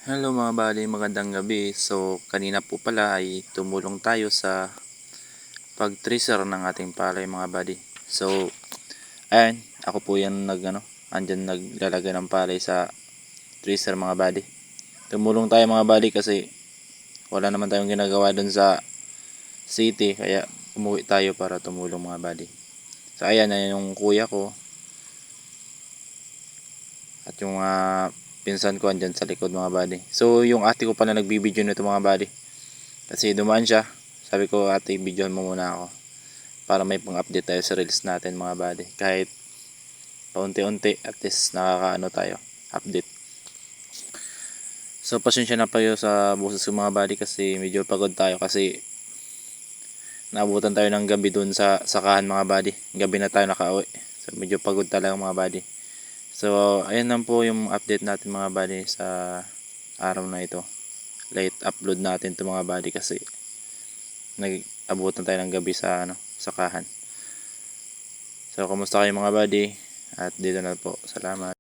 Hello mga buddy, magandang gabi. So kanina po pala ay tumulong tayo sa pag-tracer ng ating palay mga buddy. So ayan, ako po yan andyan naglalagay ng palay sa tracer mga buddy. Tumulong tayo mga buddy kasi wala naman tayong ginagawa dun sa city, kaya umuwi tayo para tumulong mga buddy. So ayan, ayan yung kuya ko at yung pinsan ko andyan sa likod mga buddy. So yung ate ko pala nagbibideo nito mga buddy, kasi dumaan siya. Sabi ko, ate, videohan mo muna ako para may pang-update tayo sa reels natin mga buddy. Kahit paunti-unti, at least nakakaano tayo, update. So pasensya na kayo sa boses ko mga buddy kasi medyo pagod tayo kasi naabutan tayo ng gabi dun sa sakahan mga buddy. Gabi na tayo nakauwi. So medyo pagod talaga mga buddy. So ayan lang po yung update natin mga buddy sa araw na ito. Late upload natin to mga buddy kasi nag-abutan tayo ng gabi sa sakahan. So kumusta kayo mga buddy? At dito na po. Salamat.